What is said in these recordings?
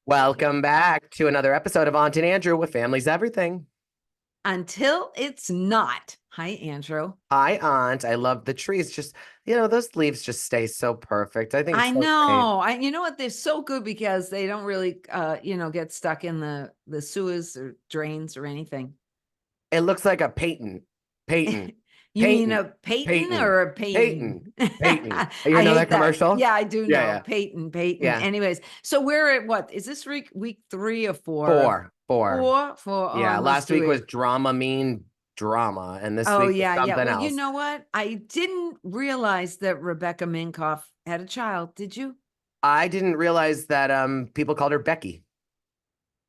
Welcome back to another episode of Aunt and Andrew with Family's Everything. Until it's not. Hi, Andrew. Hi, Aunt. I love the trees. Just, those leaves just stay so perfect. I think it's I so great. know. You know what? They're so good because they don't really, get stuck in the sewers or drains or anything. It looks like a Peyton. Peyton. You mean a Peyton. or a Peyton? Peyton. You I know hate that commercial? Yeah, I do know. Yeah. Peyton. Yeah. Anyways, so we're at what? Is this week 3 or 4? Four. Four. Yeah. Last week was drama, and this week was something Well, else. you know what? I didn't realize that Rebecca Minkoff had a child. Did you? I didn't realize that people called her Becky.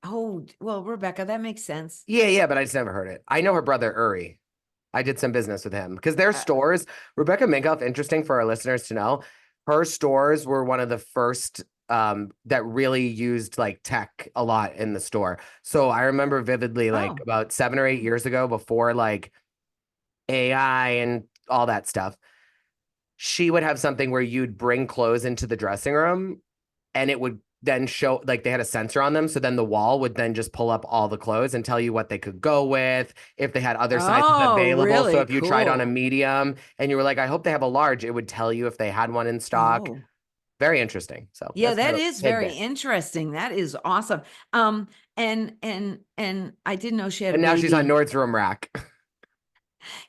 Oh, well, Rebecca, that makes sense. Yeah, but I just never heard it. I know her brother Uri. I did some business with him because their stores, Rebecca Minkoff, interesting for our listeners to know, her stores were one of the first that really used like tech a lot in the store. So I remember vividly, like about 7 or 8 years ago, before like AI and all that stuff, she would have something where you'd bring clothes into the dressing room and it would then show, like, they had a sensor on them, so then the wall would then just pull up all the clothes and tell you what they could go with, if they had other sizes available. Really? So if you tried on a Cool. medium and you were like, I hope they have a large, it would tell you if they had one in stock. Very interesting. So yeah, that that's is very interesting. That is awesome. And I didn't know she had and a now baby. she's on Nordstrom Rack.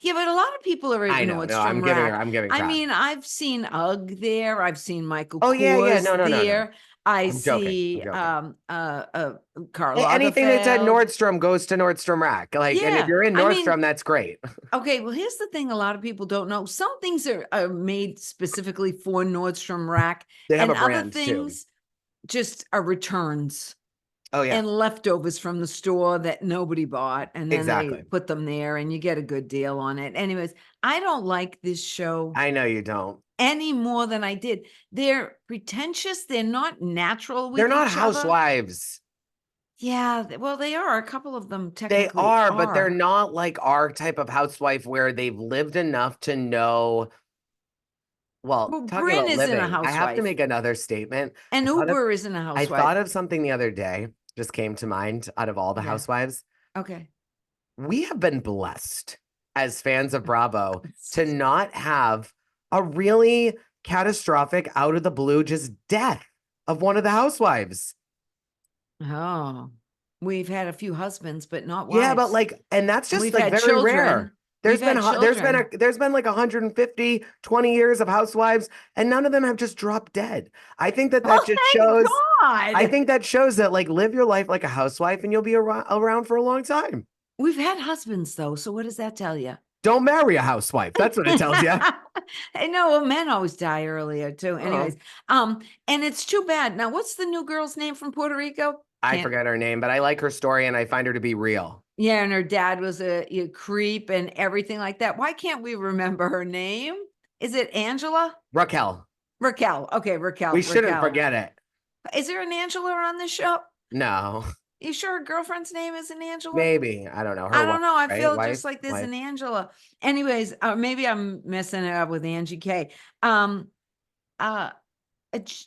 Yeah, but a lot of people are at I know. Nordstrom No, I'm giving her. I'm giving. I mean, I've seen UGG there. I've seen Michael Oh yeah, Kors no. there. I I'm see joking. Karl Anything that's at Lagerfeld. Nordstrom goes to Nordstrom Rack. Like, and if Yeah, you're in I Nordstrom, mean, that's great. okay, well, here's the thing: a lot of people don't know. Some things are made specifically for Nordstrom Rack, They have and a other brand too. things just are returns. Oh yeah. And leftovers from the store that nobody bought, and then Exactly. they put them there and you get a good deal on it. Anyways, I don't like this show I know you don't. any more than I did. They're pretentious. They're not natural with They're not each other. housewives. Yeah, well, they are. A couple of them technically They are, but they're not like our type of housewife where they've lived enough to know. Well, talking Bryn about isn't a living, I have to housewife. make another statement. And Ubah isn't a I housewife. thought of something the other day, just came to mind out of all the housewives. Okay. We have been blessed as fans of Bravo to not have a really catastrophic, out of the blue, just death of one of the housewives. Oh, we've had a few husbands, but not wives. Yeah, but like, and that's just we've like had very children. rare. There's been like 150, 20 years of housewives, and none of them have just dropped dead. I think that just shows. God. I think that shows that, like, live your life like a housewife, and you'll be around for a long time. We've had husbands though, so what does that tell you? Don't marry a housewife. That's what it tells you. I know. Well, men always die earlier too. Anyways, and it's too bad. Now, what's the new girl's name from Puerto Rico? I forget her name, but I like her story and I find her to be real. Yeah, and her dad was a creep and everything like that. Why can't we remember her name? Is it Angela? Raquel. Okay, Raquel. We shouldn't forget it. Is there an Angela on this show? No. You sure her girlfriend's name is an Angela? Maybe. I don't know. I don't know. I feel just like there's an Angela. Anyways, maybe I'm messing it up with Angie K.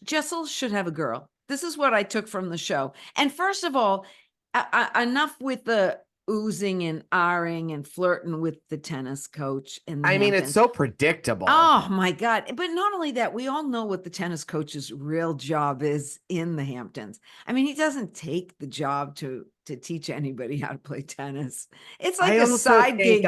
Jessel should have a girl. This is what I took from the show. And first of all, enough with the oozing and ahhing and flirting with the tennis coach. I mean, it's so predictable. Oh my God. But not only that, we all know what the tennis coach's real job is in the Hamptons. I mean, he doesn't take the job to teach anybody how to play tennis. It's like a side gig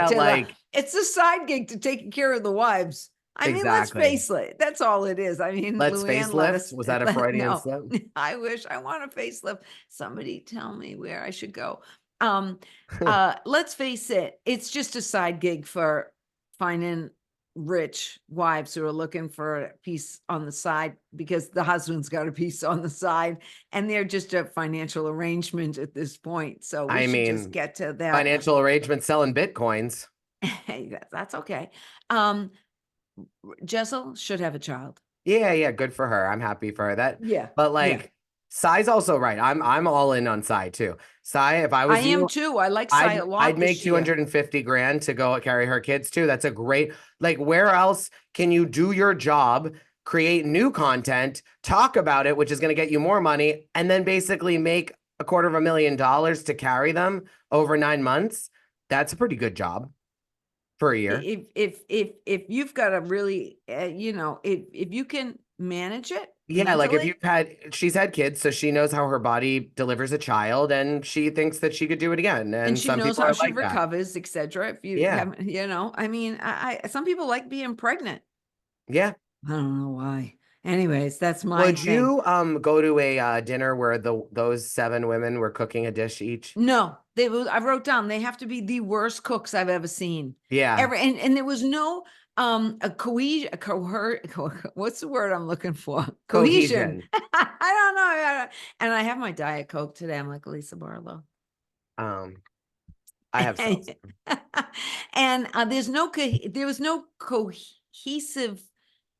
it's a side gig to taking care of the wives. I mean, let's face it. That's all it is. I mean, let's facelift. Was that a Freudian slip? I wish I want a facelift. Somebody tell me where I should go. Let's face it. It's just a side gig for finding rich wives who are looking for a piece on the side because the husband's got a piece on the side and they're just a financial arrangement at this point. So we should just get to that. Financial arrangement selling Bitcoins. Hey, that's okay. Jessel should have a child. Yeah, good for her. I'm happy for her. But like, Sai's also right. I'm all in on Sai too. Sai, if I was you, I am too. I like Sai a lot. I'd make 250 grand to go carry her kids too. That's a great, like, where else can you do your job create new content, talk about it, which is going to get you more money, and then basically make $250,000 to carry them over 9 months. That's a pretty good job for a year. If you've got a really, you know, if you can manage it. Yeah, like if mentally, she's had kids, so she knows how her body delivers a child, and she thinks that she could do it again. and And she some knows people how are she like that. recovers, etc. If you Yeah. haven't, you know, I mean, some people like being pregnant. Yeah. I don't know why. Anyways, that's my Would thing. you go to a dinner where those 7 women were cooking a dish each? No, I wrote down they have to be the worst cooks I've ever seen. Yeah. Ever, and there was no a cohesion, what's the word I'm looking for? Cohesion. Cohesion. I don't know. And I have my Diet Coke today. I'm like Lisa Barlow. I have seltzer. And there was no cohesiveness.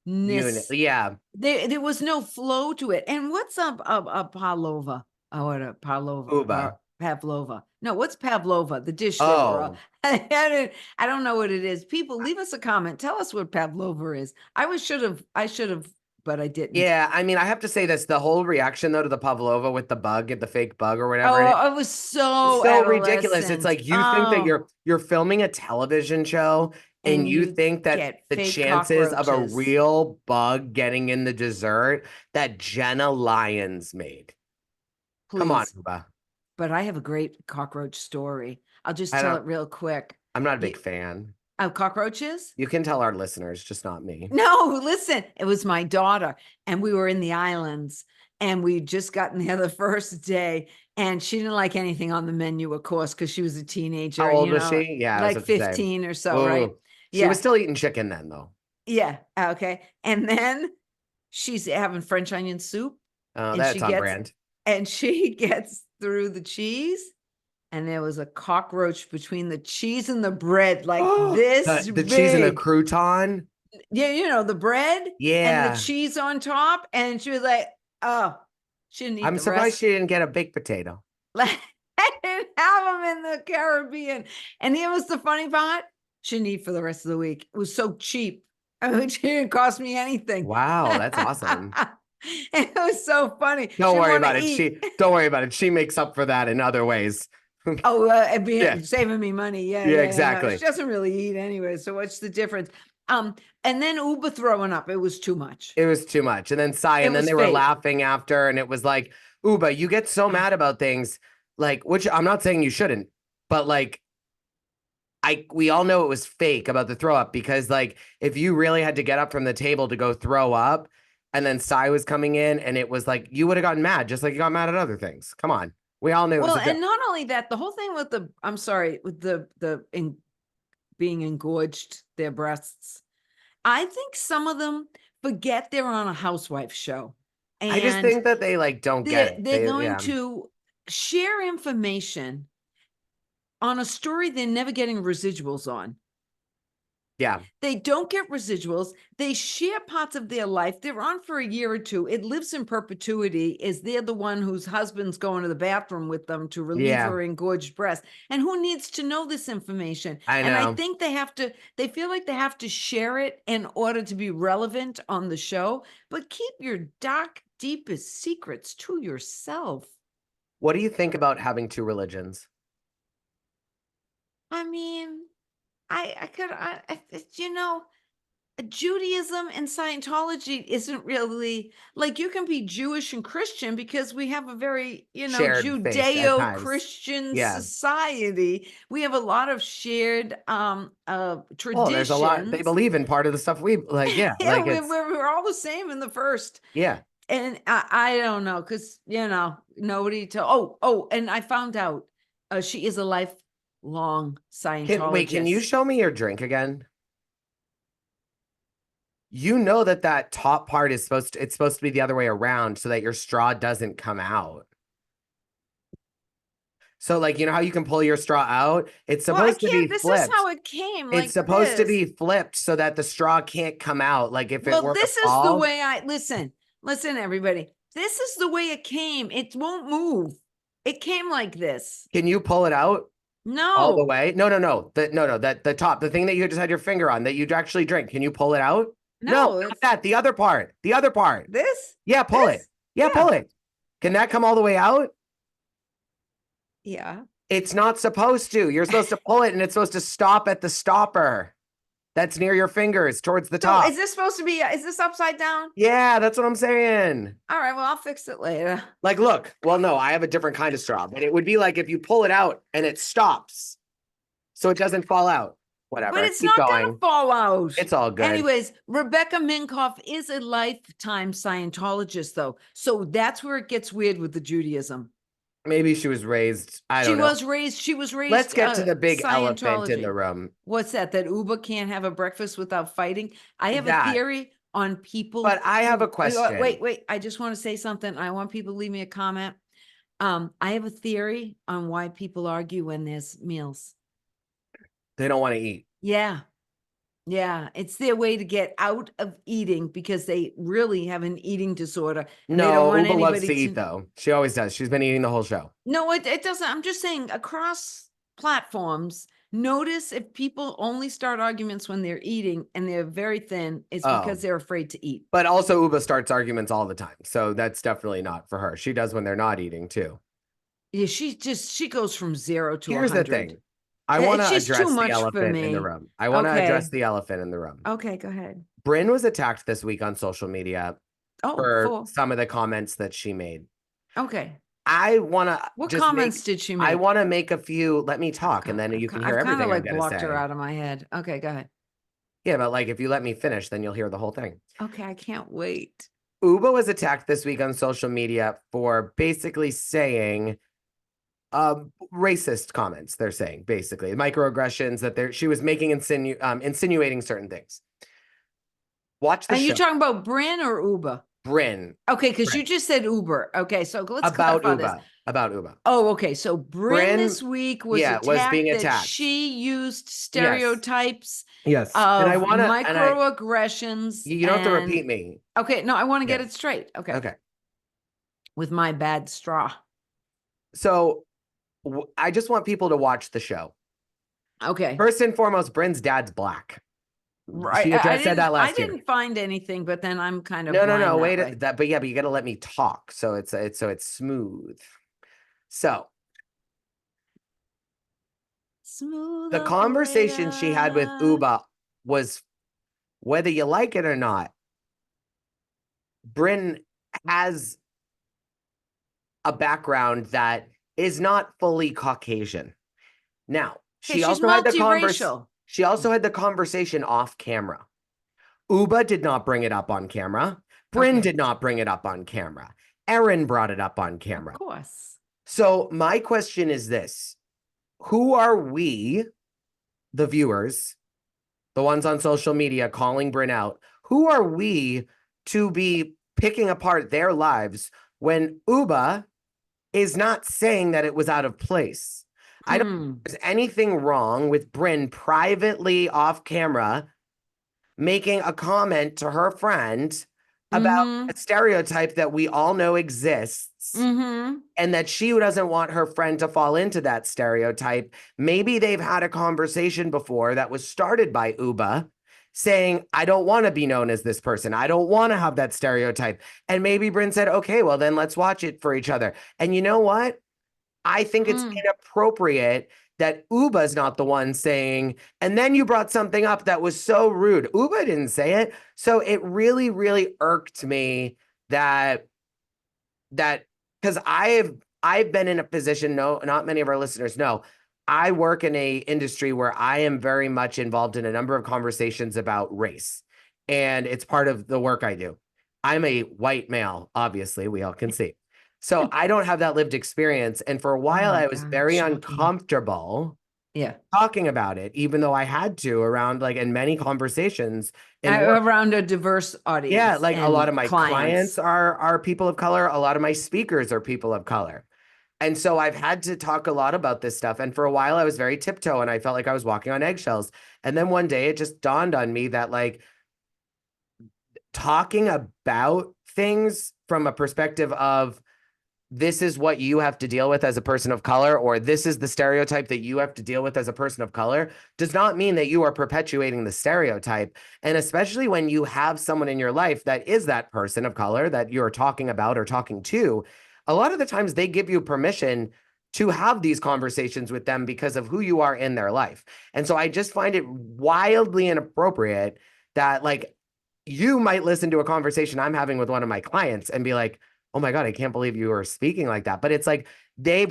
Yeah. There was no flow to it. And what's a Pavlova? Oh, what a Pavlova? Ubah. Pavlova. No, what's Pavlova? The dish they were. Oh. I don't know what it is. People, leave us a comment. Tell us what Pavlova is. I should have, but I didn't. Yeah, I mean, I have to say this, the whole reaction though to the pavlova with the bug, the fake bug or whatever. Oh, it was so Ridiculous. It's like you think that you're filming a television show and you think that the chances of a real bug getting in the dessert that Jenna Lyons made. Please. Come on, Ubah. But I have a great cockroach story. I'll just tell it real quick. I'm not a big fan. Of cockroaches? You can tell our listeners, just not me. No, listen, it was my daughter, and we were in the islands, and we just gotten there the first day, and she didn't like anything on the menu, of course, because she was a teenager. How old was she? Yeah, like 15 or so, right? She was still eating chicken then, though. Yeah. Okay. And then she's having French onion soup. Oh, that's on brand. And she gets through the cheese, and there was a cockroach between the cheese and the bread, like this. The cheese and the crouton. Yeah, you know, the bread. Yeah. And the cheese on top. And she was like, oh, she didn't eat I'm the surprised rest. she didn't get a baked potato. I didn't have them in the Caribbean. And here was the funny part. She didn't eat for the rest of the week. It was so cheap. I mean, it didn't cost me anything. Wow, that's awesome. It was so funny. Don't worry about it. Don't worry about it. She makes up for that in other ways. Saving me money. Yeah, exactly. No, she doesn't really eat anyway. So what's the difference? And then Ubah throwing up. It was too much. It was too much. And then and then they were laughing after, and it was like, Ubah, you get so mad about things, like, which I'm not saying you shouldn't, but like, we all know it was fake about the throw up, because like, if you really had to get up from the table to go throw up, and then Sai was coming in, and it was like, you would have gotten mad, just like you got mad at other things. Come on. We all knew. Well, and not only that, the whole thing with being engorged, their breasts. I think some of them forget they're on a housewife show. And I just think that they like don't get it. They're going to share information on a story they're never getting residuals on. Yeah. They don't get residuals. They share parts of their life. They're on for a year or two. It lives in perpetuity. Is they're the one whose husband's going to the bathroom with them to relieve her engorged breast. And who needs to know this information? I know. And I think they feel like they have to share it in order to be relevant on the show, but keep your dark, deepest secrets to yourself. What do you think about having 2 religions? I mean, Judaism and Scientology isn't really like, you can be Jewish and Christian because we have a very, Judeo-Christian society. We have a lot of shared traditions. Oh, there's a lot. They believe in part of the stuff we like. Yeah. Like we're all the same in the first. Yeah. And I don't know, because nobody and I found out she is a lifelong Scientologist. Wait, can you show me your drink again? You know that top part is supposed to be the other way around so that your straw doesn't come out. So like, you know how you can pull your straw out? It's supposed to be flipped. This is how it came. It's supposed to be flipped so that the straw can't come out. Like if it were this is the way listen, everybody. This is the way it came. It won't move. It came like this. Can you pull it out? No. All the way? No. The top, the thing that you just had your finger on that you'd actually drink. Can you pull it out? No, No, not it's that. The other part. The other part. this. Yeah, pull it. This? Yeah, pull it. Can that come all the way out? Yeah. It's not supposed to. You're supposed to pull it and it's supposed to stop at the stopper. That's near your fingers towards the So top. is this supposed to be, is this upside down? Yeah, that's what I'm saying. All right, well, I'll fix it later. Like, look, well, no, I have a different kind of straw, but it would be like if you pull it out and it stops so it doesn't fall out. Whatever. But it's Keep not going. gonna fall out. It's all good. Anyways, Rebecca Minkoff is a lifetime Scientologist, though. So that's where it gets weird with the Judaism. Maybe she was raised. I She don't know. she was raised. Let's get to the big elephant in the Scientology. room. What's that? That Ubah can't have a breakfast without fighting? I have That. a theory on people. But I have a who- question. Wait. I just want to say something. I want people to leave me a comment. I have a theory on why people argue when there's meals. They don't want to eat. Yeah. Yeah. It's their way to get out of eating because they really have an eating disorder. And they don't No, want Ubah loves anybody to eat though. She always does. She's been eating the whole show. No, it doesn't. I'm just saying across platforms, notice if people only start arguments when they're eating and they're very thin, it's Oh. because they're afraid to eat. But also Ubah starts arguments all the time. So that's definitely not for her. She does when they're not eating too. Yeah, she goes from 0 to Here's 100. the thing. I want to She's too address the much for elephant in the me. room. I want to Okay. address the elephant in the room. Okay, go ahead. Bryn was attacked this week on social media Oh, for cool. some of the comments that she made. Okay. I want to What comments did she make? I want to make a few. Let me talk, and then you can hear I've kind everything of I'm like going to blocked say. her out of my head. Okay, go ahead. Yeah, but like if you let me finish, then you'll hear the whole thing. Okay, I can't wait. Ubah was attacked this week on social media for basically saying racist comments. They're saying basically microaggressions that she was making insinuating certain things. Watch the Are show. you talking about Bryn or Ubah? Bryn. Okay, because Bryn. you just said Uber. Okay, so let's About clarify this. Ubah. About Ubah. Oh, okay. So Bryn this Bryn, week was yeah, attacked was being that attacked. she used stereotypes Yes. of And I want to microaggressions. you don't have to repeat me. Okay, no, I want to get Yeah. it straight. Okay. Okay. With my bad straw. So I just want people to watch the show. Okay. First and foremost, Bryn's dad's black. Right. She said that last year. I didn't find anything, but then I'm kind of No. blind Wait, that way. but you got to let me talk. So it's smooth. So Smooth the conversation she had with operator. Ubah was, whether you like it or not, Bryn has a background that is not fully Caucasian. Now, Okay, she's also had the multiracial. She also had the conversation off camera. Ubah did not bring it up on camera. Bryn Okay. did not bring it up on camera. Erin brought it up on camera. Of course. So my question is this: who are we, the viewers, the ones on social media calling Bryn out? Who are we to be picking apart their lives when Ubah is not saying that it was out of place? I don't think there's anything wrong with Bryn privately off camera making a comment to her friend about a stereotype that we all know exists, and that she doesn't want her friend to fall into that stereotype. Maybe they've had a conversation before that was started by Ubah saying, I don't want to be known as this person. I don't want to have that stereotype. And maybe Bryn said, okay, well then let's watch it for each other. And you know what? I think it's inappropriate that Ubah's not the one saying, and then you brought something up that was so rude. Ubah didn't say it. So it really, really irked me that because I've been in a position, no, not many of our listeners know, I work in a industry where I am very much involved in a number of conversations about race. And it's part of the work I do. I'm a white male, obviously, we all can see. So I don't have that lived experience. And for a while, I was very uncomfortable talking about it, even though I had to around in many conversations. Around a diverse audience. Yeah, like a lot of my clients are people of color. A lot of my speakers are people of color. And so I've had to talk a lot about this stuff. And for a while, I was very tiptoe and I felt like I was walking on eggshells. And then one day it just dawned on me that talking about things from a perspective of this is what you have to deal with as a person of color, or this is the stereotype that you have to deal with as a person of color, does not mean that you are perpetuating the stereotype. And especially when you have someone in your life that is that person of color that you're talking about or talking to, a lot of the times they give you permission to have these conversations with them because of who you are in their life. And so I just find it wildly inappropriate that, like, you might listen to a conversation I'm having with one of my clients and be like, oh my God, I can't believe you are speaking like that. But it's like, they've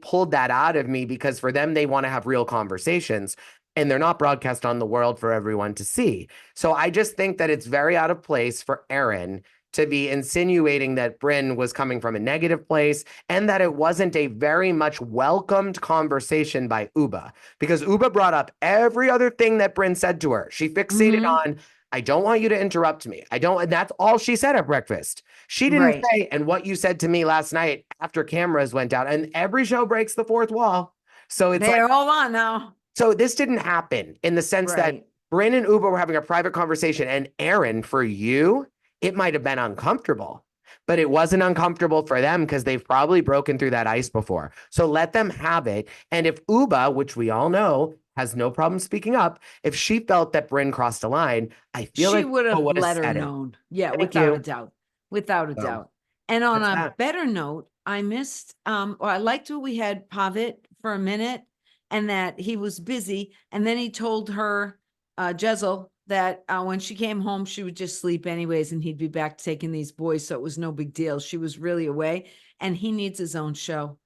pulled that out of me because for them, they want to have real conversations and they're not broadcast on the world for everyone to see. So I just think that it's very out of place for Erin to be insinuating that Brynn was coming from a negative place and that it wasn't a very much welcomed conversation by Ubah, because Ubah brought up every other thing that Brynn said to her. She fixated on, I don't want you to interrupt me. And that's all she said at breakfast. She didn't say, and what you said to me last night after cameras went down, and every show breaks the fourth wall. So it's they're all on now. So this didn't happen in the sense that Brynn and Ubah were having a private conversation, and Erin, for you, it might have been uncomfortable, but it wasn't uncomfortable for them because they've probably broken through that ice before. So let them have it. And if Ubah, which we all know, has no problem speaking up, if she felt that Brynn crossed a line, I feel she like would have let her said it. known. Yeah, Thank without you. a doubt. Without a So, doubt. And on that's a that. better note, I missed, or I liked what we had Pavitt for a minute and that he was busy. And then he told her, Jezel, that when she came home, she would just sleep anyways, and he'd be back taking these boys. So it was no big deal. She was really away, and he needs his own show.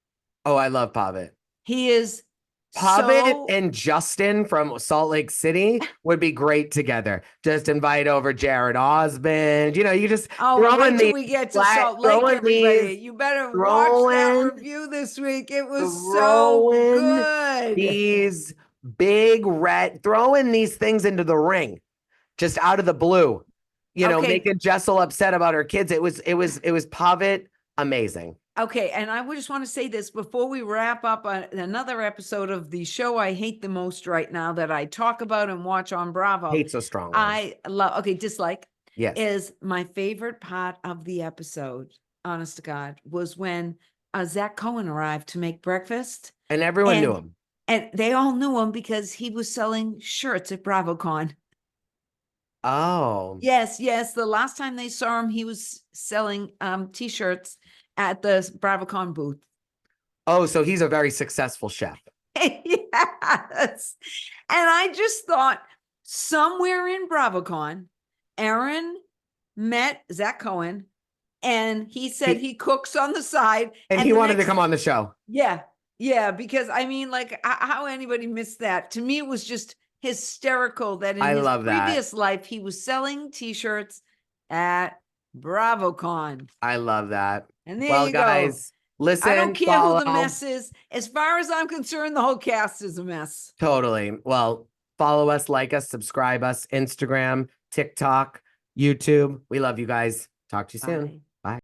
Oh, I love Pavitt. He is Pavitt and Justin from Salt Lake City would be great together. Just invite over Jared Osmond. You know, you just wait till we get to Salt Lake, everybody. You better watch that review this week. It was so good. These big throwing these things into the ring, just out of the blue. You know, making Jessel upset about her kids. It was Pavitt amazing. Okay, and I would just want to say this before we wrap up another episode of the show I hate the most right now that I talk about and watch on Bravo. Hate so strong. I love, dislike. Yes. Is my favorite part of the episode, honest to God, was when Zach Cohen arrived to make breakfast. And everyone knew him. And they all knew him because he was selling shirts at BravoCon. Oh. Yes. The last time they saw him, he was selling T-shirts at the BravoCon booth. Oh, so he's a very successful chef. Yes. And I just thought somewhere in BravoCon, Erin met Zach Cohen and he said he cooks on the side. And he wanted to come on the show. Yeah. Because I mean, like, how anybody missed that? To me, it was just hysterical that in his previous life, he was selling T-shirts at BravoCon. I love that. And there you guys, listen. I don't care who the mess is. As far as I'm concerned, the whole cast is a mess. Totally. Well, follow us, like us, subscribe us, Instagram, TikTok, YouTube. We love you guys. Talk to you soon.